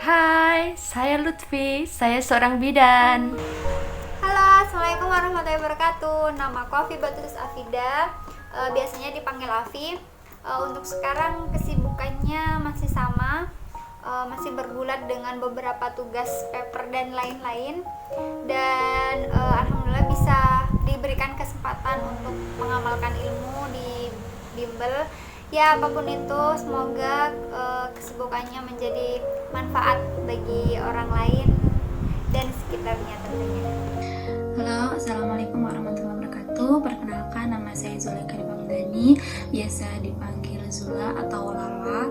Hai, saya Lutfi, saya seorang bidan. Halo, Assalamualaikum warahmatullahi wabarakatuh. Nama aku Afi Batrus Afida, biasanya dipanggil Afi. Untuk sekarang kesibukannya masih sama, masih bergulat dengan beberapa tugas paper dan lain-lain. Dan alhamdulillah bisa diberikan kesempatan untuk mengamalkan ilmu di bimbel. Ya, apapun itu, semoga kesibukannya menjadi manfaat bagi orang lain dan sekitarnya tentunya. Halo, Assalamualaikum warahmatullahi wabarakatuh. Perkenalkan, nama saya Zulaika Dipamdani, biasa dipanggil Zula atau Lala.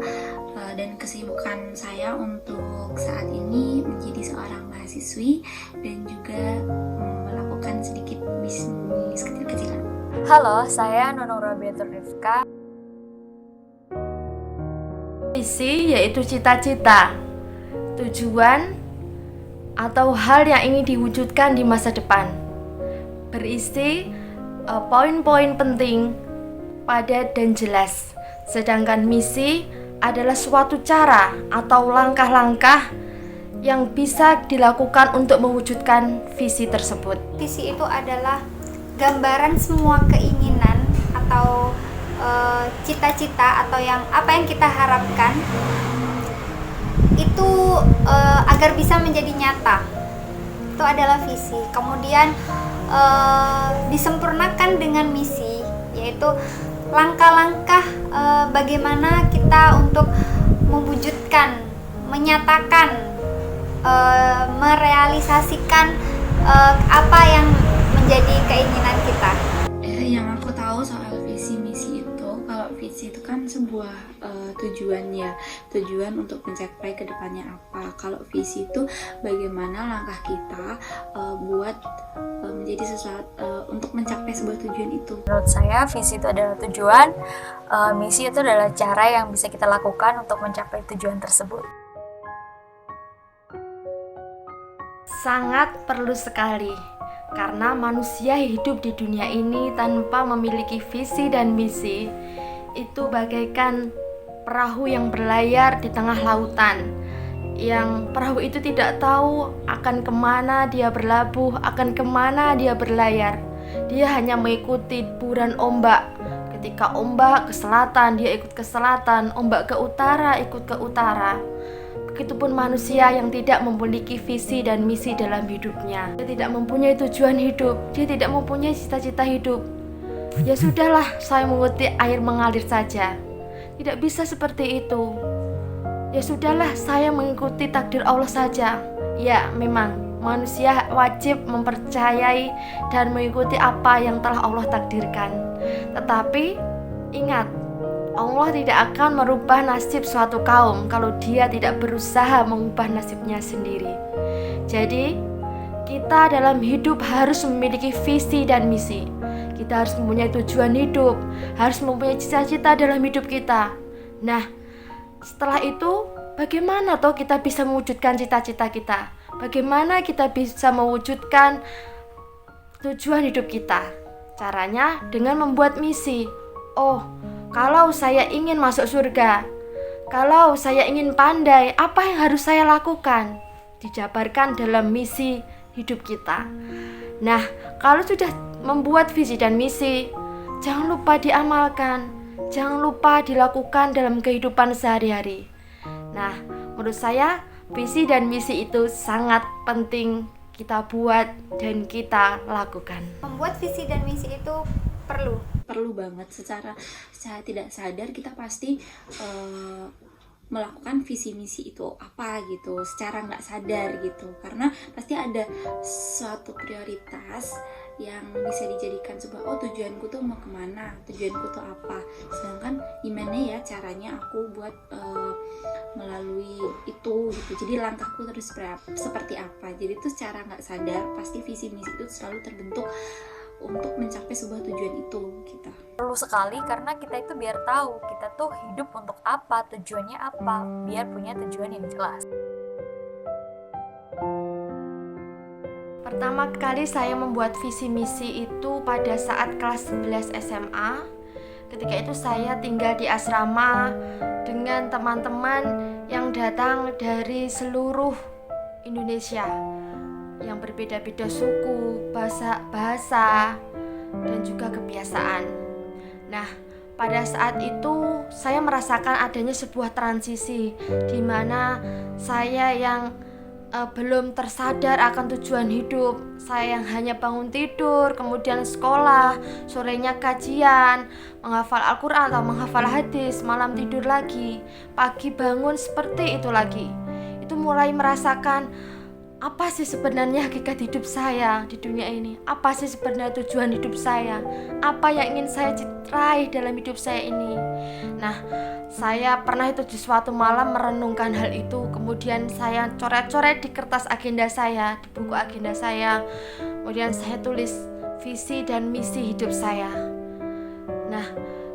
Dan kesibukan saya untuk saat ini menjadi seorang mahasiswi dan juga melakukan sedikit bisnis kecil-kecilan. Halo, saya Nunung Rabiatur Rifka. Visi yaitu cita-cita, tujuan, atau hal yang ingin diwujudkan di masa depan. Berisi poin-poin penting, padat dan jelas. Sedangkan misi adalah suatu cara atau langkah-langkah yang bisa dilakukan untuk mewujudkan visi tersebut. Visi itu adalah gambaran semua keinginan atau cita-cita atau apa yang kita harapkan itu agar bisa menjadi nyata. Itu adalah visi. Kemudian disempurnakan dengan misi, yaitu langkah-langkah bagaimana kita untuk mewujudkan, menyatakan, merealisasikan apa yang menjadi keinginan kita. Yang aku tahu soal visi misi itu, kalau visi itu kan sebuah tujuan ya, tujuan untuk mencapai kedepannya apa. Kalau visi itu bagaimana langkah kita buat menjadi sesuatu untuk mencapai sebuah tujuan itu. Menurut saya, visi itu adalah tujuan, misi itu adalah cara yang bisa kita lakukan untuk mencapai tujuan tersebut. Sangat perlu sekali, karena manusia hidup di dunia ini tanpa memiliki visi dan misi itu bagaikan perahu yang berlayar di tengah lautan, yang perahu itu tidak tahu akan kemana dia berlabuh, akan kemana dia berlayar. Dia hanya mengikuti deburan ombak. Ketika ombak ke selatan, dia ikut ke selatan, ombak ke utara, ikut ke utara. Begitupun manusia yang tidak memiliki visi dan misi dalam hidupnya. Dia tidak mempunyai tujuan hidup, dia tidak mempunyai cita-cita hidup. Ya sudahlah, saya mengikuti air mengalir saja. Tidak bisa seperti itu. Ya sudahlah, saya mengikuti takdir Allah saja. Ya, memang manusia wajib mempercayai dan mengikuti apa yang telah Allah takdirkan. Tetapi ingat, Allah tidak akan merubah nasib suatu kaum kalau dia tidak berusaha mengubah nasibnya sendiri. Jadi, kita dalam hidup harus memiliki visi dan misi. Kita harus mempunyai tujuan hidup, harus mempunyai cita-cita dalam hidup kita. Nah, setelah itu, bagaimana toh kita bisa mewujudkan cita-cita kita? Bagaimana kita bisa mewujudkan tujuan hidup kita? Caranya dengan membuat misi. Oh, kalau saya ingin masuk surga, kalau saya ingin pandai, apa yang harus saya lakukan? Dijabarkan dalam misi hidup kita. Nah, kalau sudah membuat visi dan misi, jangan lupa diamalkan, jangan lupa dilakukan dalam kehidupan sehari-hari. Nah, menurut saya visi dan misi itu sangat penting kita buat dan kita lakukan. Membuat visi dan misi itu perlu Banget, secara tidak sadar kita pasti melakukan visi misi itu apa gitu, secara nggak sadar gitu, karena pasti ada suatu prioritas yang bisa dijadikan sebuah, oh tujuanku tuh mau kemana, tujuanku tuh apa, sedangkan gimana ya caranya aku buat melalui itu gitu, jadi langkahku terus seperti apa. Jadi itu secara nggak sadar pasti visi misi itu selalu terbentuk untuk mencapai sebuah tujuan itu kita. Perlu sekali karena kita itu biar tahu kita tuh hidup untuk apa, tujuannya apa, biar punya tujuan yang jelas. Pertama kali saya membuat visi misi itu pada saat kelas 11 SMA, Ketika itu saya tinggal di asrama dengan teman-teman yang datang dari seluruh Indonesia, yang berbeda-beda suku, bahasa, dan juga kebiasaan. Nah, pada saat itu saya merasakan adanya sebuah transisi di mana saya yang belum tersadar akan tujuan hidup. Saya yang hanya bangun tidur, kemudian sekolah, sorenya kajian, menghafal Al-Quran atau menghafal hadis, malam tidur lagi, pagi bangun seperti itu lagi. Itu mulai merasakan apa sih sebenarnya hakikat hidup saya di dunia ini? Apa sih sebenarnya tujuan hidup saya? Apa yang ingin saya raih dalam hidup saya ini? Nah, saya pernah itu di suatu malam merenungkan hal itu. Kemudian saya coret-coret di kertas agenda saya, di buku agenda saya. Kemudian saya tulis visi dan misi hidup saya. Nah,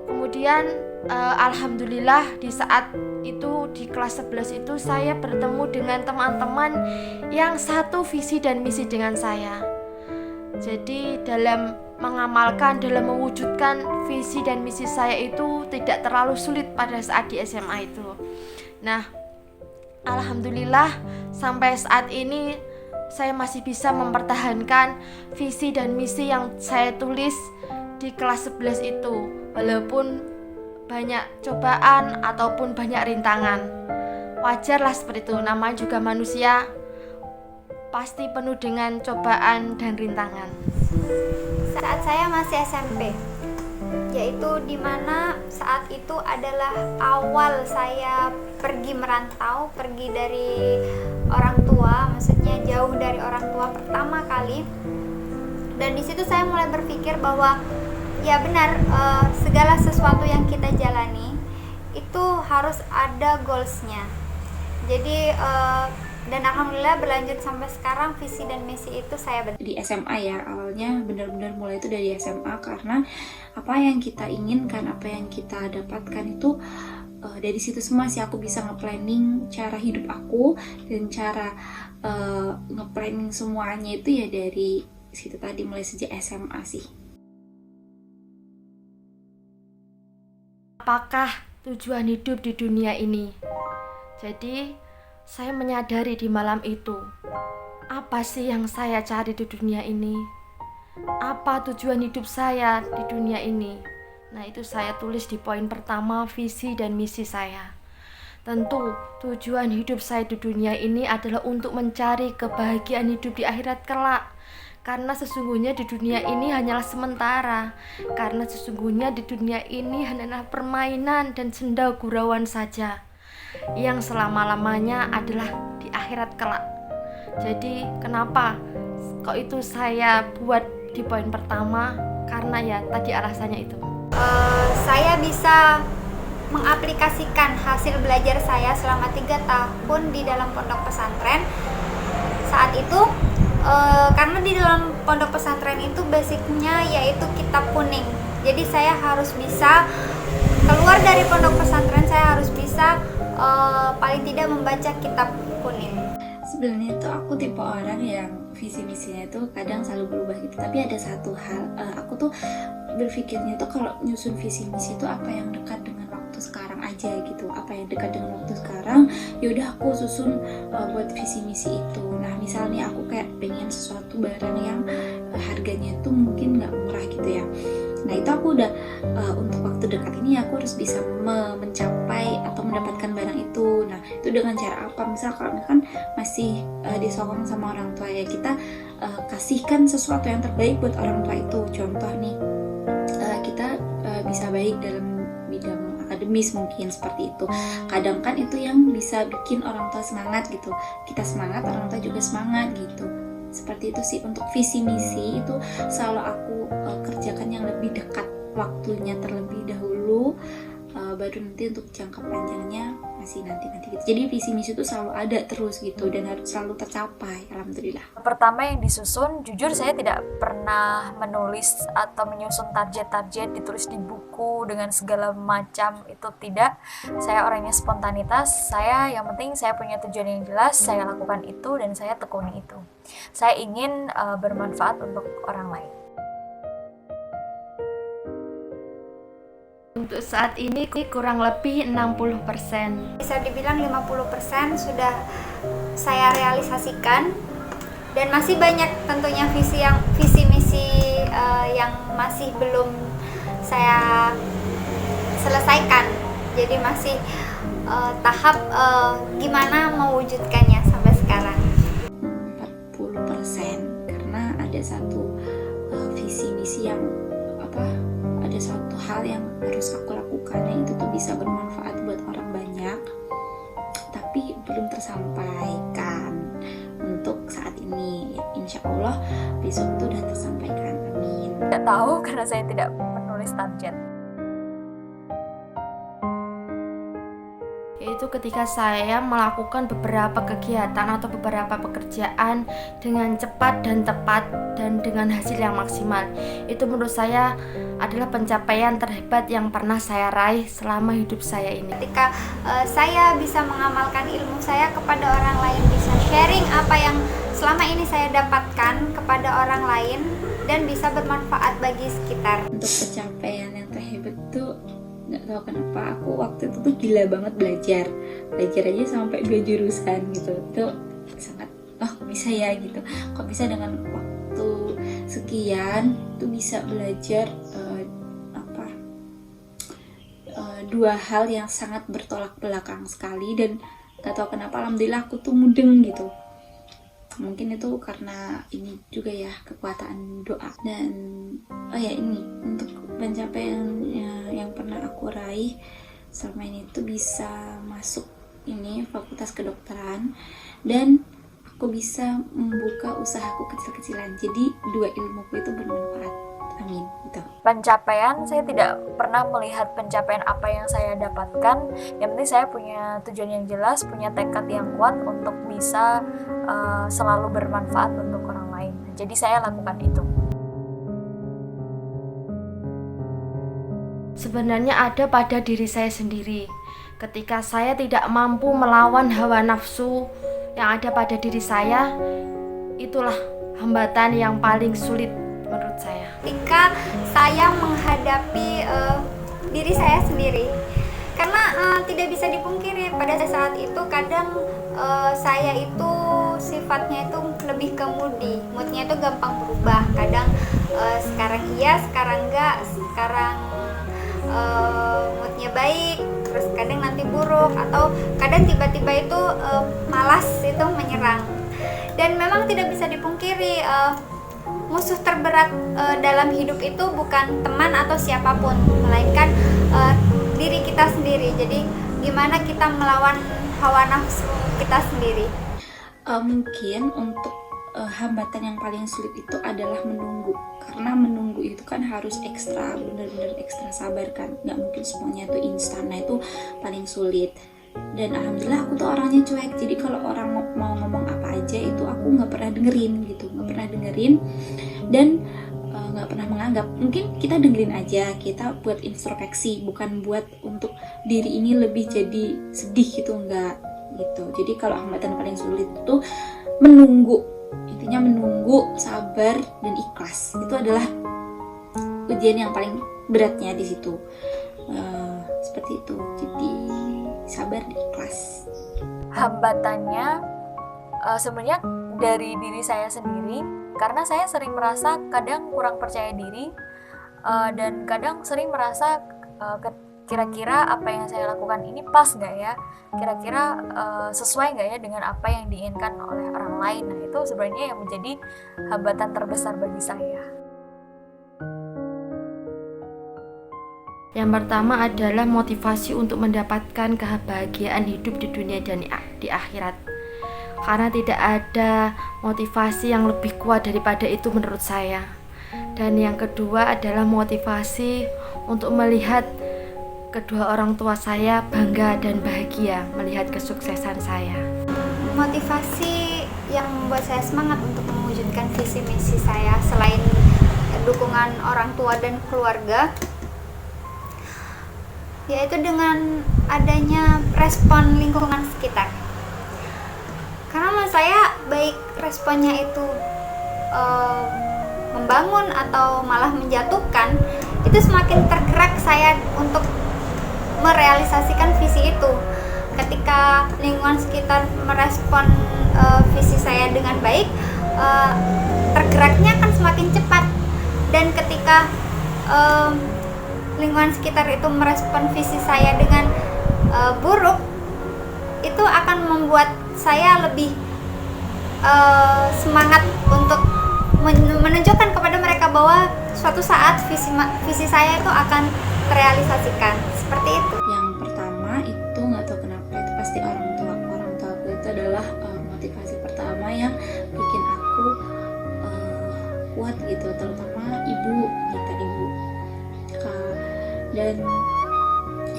kemudian alhamdulillah di saat itu di kelas 11 itu saya bertemu dengan teman-teman yang satu visi dan misi dengan saya. Jadi dalam mengamalkan, dalam mewujudkan visi dan misi saya itu tidak terlalu sulit pada saat di SMA itu. Nah, alhamdulillah sampai saat ini saya masih bisa mempertahankan visi dan misi yang saya tulis di kelas 11 itu, walaupun banyak cobaan ataupun banyak rintangan. Wajarlah seperti itu, namanya juga manusia, pasti penuh dengan cobaan dan rintangan. Saat saya masih SMP, yaitu dimana saat itu adalah awal saya pergi merantau, pergi dari orang tua, maksudnya jauh dari orang tua pertama kali. Dan di situ saya mulai berpikir bahwa ya benar, segala sesuatu yang kita jalani itu harus ada goalsnya. Jadi dan alhamdulillah berlanjut sampai sekarang visi dan misi itu saya di SMA ya. Awalnya benar-benar mulai itu dari SMA, karena apa yang kita inginkan, apa yang kita dapatkan itu dari situ semua sih aku bisa nge-planning cara hidup aku, dan cara nge-planning semuanya itu ya dari situ tadi, mulai sejak SMA sih. Apakah tujuan hidup di dunia ini? Jadi saya menyadari di malam itu, apa sih yang saya cari di dunia ini? Apa tujuan hidup saya di dunia ini? Nah, itu saya tulis di poin pertama, visi dan misi saya. Tentu tujuan hidup saya di dunia ini adalah untuk mencari kebahagiaan hidup di akhirat kelak. Karena sesungguhnya di dunia ini hanyalah sementara. Karena sesungguhnya di dunia ini hanyalah permainan dan senda gurauan saja, yang selama-lamanya adalah di akhirat kelak. Jadi kenapa kok itu saya buat di poin pertama? Karena ya tadi alasannya itu. Saya bisa mengaplikasikan hasil belajar saya selama 3 tahun di dalam pondok pesantren. Saat itu karena di dalam pondok pesantren itu basicnya yaitu kitab kuning. Jadi saya harus bisa keluar dari pondok pesantren, saya harus bisa paling tidak membaca kitab kuning. Sebenarnya tuh aku tipe orang yang visi misinya itu kadang selalu berubah gitu. Tapi ada satu hal, aku tuh berpikirnya tuh kalau nyusun visi misi itu apa yang dekat dengan waktu sekarang aja gitu. Apa yang dekat dengan waktu sekarang, yaudah aku susun buat visi misi itu. Nah misalnya aku kayak pengen sesuatu barang yang harganya tuh mungkin nggak murah gitu ya. Nah itu aku udah untuk waktu dekat ini aku harus bisa mencapai atau mendapatkan barang itu. Nah itu dengan cara apa? Misal kalau misalkan masih disokong sama orang tua ya, kita kasihkan sesuatu yang terbaik buat orang tua itu. Contoh nih, kita bisa baik dalam bidang akademis mungkin seperti itu. Kadang kan itu yang bisa bikin orang tua semangat gitu. Kita semangat, orang tua juga semangat gitu. Seperti itu sih untuk visi misi itu selalu aku kerjakan yang lebih dekat waktunya terlebih dahulu, baru nanti untuk jangka panjangnya masih nanti gitu. Jadi visi misi itu selalu ada terus gitu dan harus selalu tercapai. Alhamdulillah. Pertama yang disusun, jujur saya tidak pernah menulis atau menyusun target-target ditulis di buku dengan segala macam, itu tidak. Saya orangnya spontanitas. Saya yang penting saya punya tujuan yang jelas, saya lakukan itu dan saya tekuni itu. Saya ingin bermanfaat untuk orang lain. Untuk saat ini kurang lebih 60%. Bisa dibilang 50% sudah saya realisasikan, dan masih banyak tentunya visi misi yang masih belum saya selesaikan. Jadi masih tahap gimana mewujudkannya sampai sekarang. 40% karena ada satu visi misi yang ada satu hal yang harus aku lakukan, yang itu tuh bisa bermanfaat buat orang banyak, tapi belum tersampaikan untuk saat ini. Insya Allah besok itu udah tersampaikan, amin. Tidak tahu karena saya tidak menulis target. Yaitu ketika saya melakukan beberapa kegiatan atau beberapa pekerjaan dengan cepat dan tepat dan dengan hasil yang maksimal. Itu menurut saya adalah pencapaian terhebat yang pernah saya raih selama hidup saya ini. Ketika saya bisa mengamalkan ilmu saya kepada orang lain, bisa sharing apa yang selama ini saya dapatkan kepada orang lain dan bisa bermanfaat bagi sekitar. Untuk pencapaian yang terhebat tuh nggak tahu kenapa aku waktu itu tuh gila banget belajar aja sampai 2 jurusan gitu. Itu sangat kok bisa ya gitu, kok bisa dengan waktu sekian tuh bisa belajar 2 hal yang sangat bertolak belakang sekali, dan nggak tahu kenapa alhamdulillah aku tuh mudeng gitu. Mungkin itu karena ini juga ya, kekuatan doa. Dan ini untuk pencapaian yang pernah aku raih selama ini tuh bisa masuk ini fakultas kedokteran, dan aku bisa membuka usahaku kecil-kecilan. Jadi 2 ilmuku itu bermanfaat, amin gitu. Pencapaian, saya tidak pernah melihat pencapaian apa yang saya dapatkan. Yang penting saya punya tujuan yang jelas, punya tekad yang kuat untuk bisa selalu bermanfaat untuk orang lain. Jadi saya lakukan itu. Sebenarnya ada pada diri saya sendiri. Ketika saya tidak mampu melawan hawa nafsu yang ada pada diri saya, itulah hambatan yang paling sulit menurut saya. Ketika saya menghadapi diri saya sendiri, karena tidak bisa dipungkiri pada saat itu kadang saya itu sifatnya itu lebih ke moodnya itu gampang berubah. Kadang sekarang iya, sekarang enggak, sekarang moodnya baik, terus kadang nanti buruk, atau kadang tiba-tiba itu malas itu menyerang. Dan memang tidak bisa dipungkiri musuh terberat dalam hidup itu bukan teman atau siapapun, melainkan diri kita sendiri. Jadi gimana kita melawan hawa nafsu kita sendiri. Mungkin untuk hambatan yang paling sulit itu adalah menunggu, karena menunggu itu kan harus ekstra, benar-benar ekstra sabar kan, nggak mungkin semuanya itu instan. Nah itu paling sulit. Dan alhamdulillah aku tuh orangnya cuek, jadi kalau orang mau ngomong apa aja itu aku nggak pernah dengerin gitu, dan nggak pernah menganggap. Mungkin kita dengerin aja, kita buat introspeksi, bukan buat untuk diri ini lebih jadi sedih gitu, enggak gitu. Jadi kalau hambatan paling sulit itu menunggu, intinya menunggu, sabar dan ikhlas. Itu adalah ujian yang paling beratnya di situ. Seperti itu. Jadi sabar dan ikhlas. Hambatannya sebenarnya dari diri saya sendiri, karena saya sering merasa kadang kurang percaya diri, dan kadang sering merasa kira-kira apa yang saya lakukan ini pas nggak ya, kira-kira sesuai nggak ya dengan apa yang diinginkan oleh orang lain. Nah itu sebenarnya yang menjadi hambatan terbesar bagi saya. Yang pertama adalah motivasi untuk mendapatkan kebahagiaan hidup di dunia dan di akhirat. Karena tidak ada motivasi yang lebih kuat daripada itu menurut saya. Dan yang kedua adalah motivasi untuk melihat kedua orang tua saya bangga dan bahagia melihat kesuksesan saya. Motivasi yang membuat saya semangat untuk mewujudkan visi misi saya selain dukungan orang tua dan keluarga, yaitu dengan adanya respon lingkungan sekitar. Karena menurut saya baik responnya itu membangun atau malah menjatuhkan, itu semakin tergerak saya untuk merealisasikan visi itu. Ketika lingkungan sekitar merespon visi saya dengan baik, tergeraknya akan semakin cepat. Dan ketika lingkungan sekitar itu merespon visi saya dengan buruk, itu akan membuat saya lebih semangat untuk menunjukkan kepada mereka bahwa suatu saat visi saya itu akan terrealisasikan. Seperti itu. Yang pertama itu nggak tahu kenapa itu pasti orang tuaku itu adalah motivasi pertama yang bikin aku kuat gitu, terutama ibu. Dan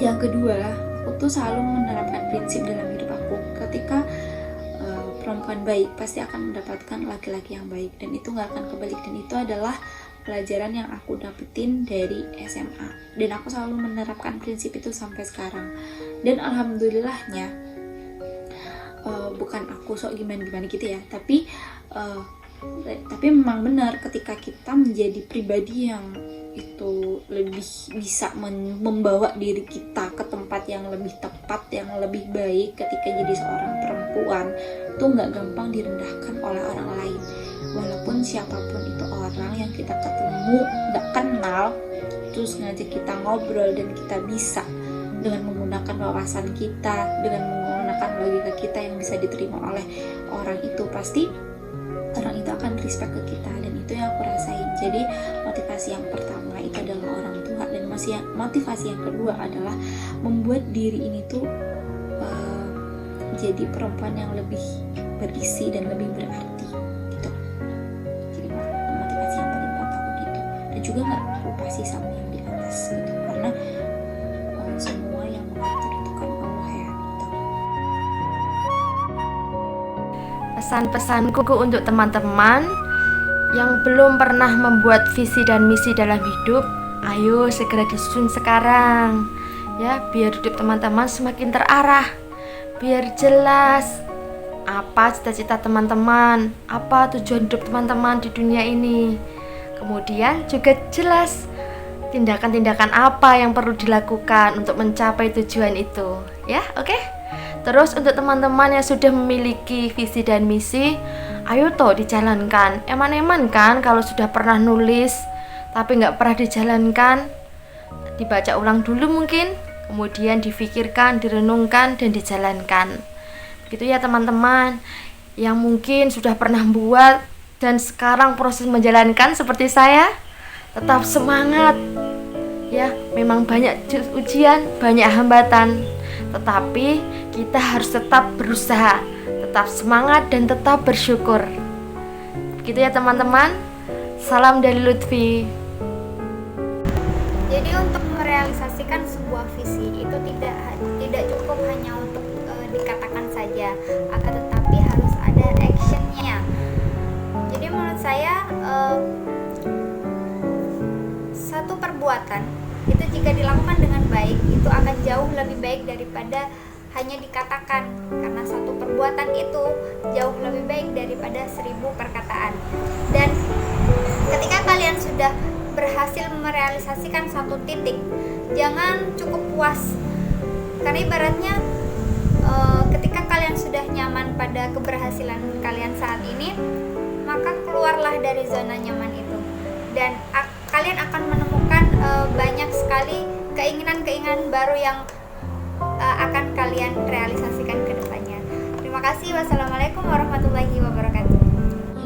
yang kedua, aku tuh selalu menerapkan prinsip dalam hidup aku, ketika perempuan baik pasti akan mendapatkan laki-laki yang baik, dan itu nggak akan kebalik. Dan itu adalah pelajaran yang aku dapetin dari SMA, dan aku selalu menerapkan prinsip itu sampai sekarang. Dan alhamdulillahnya, bukan aku sok gimana gitu ya, tapi memang benar, ketika kita menjadi pribadi yang itu lebih bisa membawa diri kita ke tempat yang lebih tepat, yang lebih baik. Ketika jadi seorang perempuan itu nggak gampang direndahkan oleh orang lain, walaupun siapapun itu orang yang kita ketemu nggak kenal, terus ngajak kita ngobrol, dan kita bisa dengan menggunakan wawasan kita, dengan menggunakan logika kita yang bisa diterima oleh orang itu, pasti orang itu akan respect ke kita. Dan itu yang aku rasain. Jadi motivasi yang pertama itu adalah orang tua, dan motivasi yang kedua adalah membuat diri ini tuh jadi perempuan yang lebih berisi dan lebih berarti gitu. Jadi motivasi yang paling kuat aku gitu. Dan juga nggak lupa sih sama yang di atas gitu, karena semua yang mengatur itu kan Allah ya gitu. Pesan-pesanku untuk teman-teman yang belum pernah membuat visi dan misi dalam hidup, ayo segera disusun sekarang ya, biar hidup teman-teman semakin terarah, biar jelas apa cita-cita teman-teman, apa tujuan hidup teman-teman di dunia ini. Kemudian juga jelas tindakan-tindakan apa yang perlu dilakukan untuk mencapai tujuan itu ya, oke? Terus untuk teman-teman yang sudah memiliki visi dan misi, ayo toh dijalankan. Eman-eman kan kalau sudah pernah nulis tapi nggak pernah dijalankan, dibaca ulang dulu mungkin, kemudian difikirkan, direnungkan, dan dijalankan. Begitu ya teman-teman yang mungkin sudah pernah buat dan sekarang proses menjalankan seperti saya. Tetap semangat ya, memang banyak ujian, banyak hambatan, tetapi kita harus tetap berusaha, tetap semangat, dan tetap bersyukur. Begitu ya teman-teman. Salam dari Lutfi. Jadi untuk merealisasikan sebuah visi itu tidak cukup hanya untuk dikatakan saja, akan tetapi harus ada actionnya. Jadi menurut saya satu perbuatan itu jika dilakukan dengan baik itu akan jauh lebih baik daripada hanya dikatakan, karena satu perbuatan itu jauh lebih baik daripada 1000 perkataan. Dan ketika kalian sudah berhasil merealisasikan satu titik, jangan cukup puas, karena ibaratnya ketika kalian sudah nyaman pada keberhasilan kalian saat ini, maka keluarlah dari zona nyaman itu, dan kalian akan menemukan banyak sekali keinginan-keinginan baru yang akan kalian realisasikan ke depannya. Terima kasih. Wassalamualaikum warahmatullahi wabarakatuh.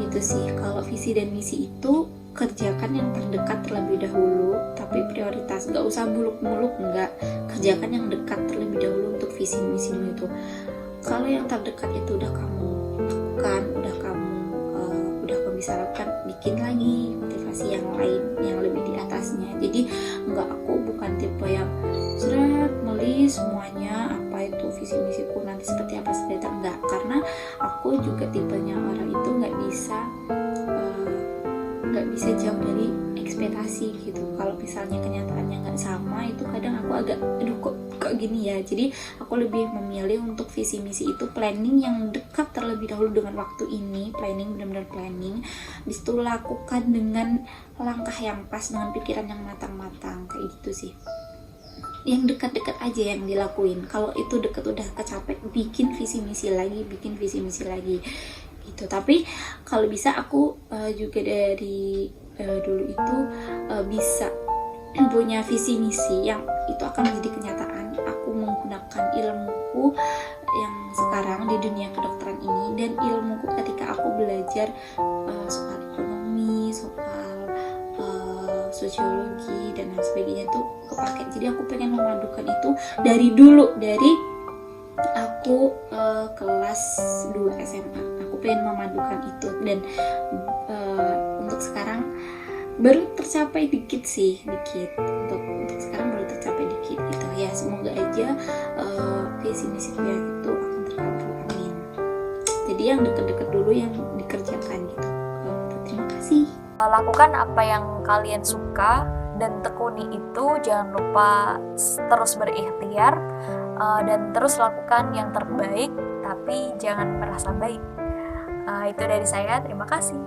Itu sih, kalau visi dan misi itu kerjakan yang terdekat terlebih dahulu, tapi prioritas, nggak usah muluk-muluk, nggak, kerjakan yang dekat terlebih dahulu untuk visi misimu itu. Kalau yang terdekat itu udah kamu lakukan, udah kamu bisa lakukan, bikin lagi motivasi yang lain yang lebih di atasnya. Jadi aku bukan tipe yang seret melis semuanya apa itu visi misiku nanti seperti apa seperti itu, enggak, karena aku juga tipenya orang itu nggak bisa jauh dari ekspektasi gitu. Kalau misalnya kenyataannya nggak sama, itu kadang aku agak kok gini ya. Jadi aku lebih memilih untuk visi misi itu planning yang dekat terlebih dahulu dengan waktu ini, planning, benar-benar planning, habis itu lakukan dengan langkah yang pas, dengan pikiran yang matang-matang, kayak gitu sih. yang dekat-dekat aja yang dilakuin. Kalau itu dekat udah kecapek, bikin visi misi lagi gitu. Tapi kalau bisa aku juga dari dulu itu bisa punya visi misi yang itu akan menjadi kenyataan. Aku menggunakan ilmuku yang sekarang di dunia kedokteran ini dan ilmuku ketika aku belajar soal ekonomi, soal sosiologi dan lain sebagainya tuh kepake. Jadi aku pengen memadukan itu dari dulu, dari aku kelas 2 SMA aku pengen memadukan itu, dan untuk sekarang baru tercapai dikit untuk sekarang baru tercapai dikit gitu ya. Semoga aja visi misi itu akan terkabul, amin. Jadi yang deket-deket dulu yang dikerjakan gitu. Terima kasih. Lakukan apa yang kalian suka dan tekuni itu, jangan lupa terus berikhtiar dan terus lakukan yang terbaik, tapi jangan merasa baik. Itu dari saya, terima kasih.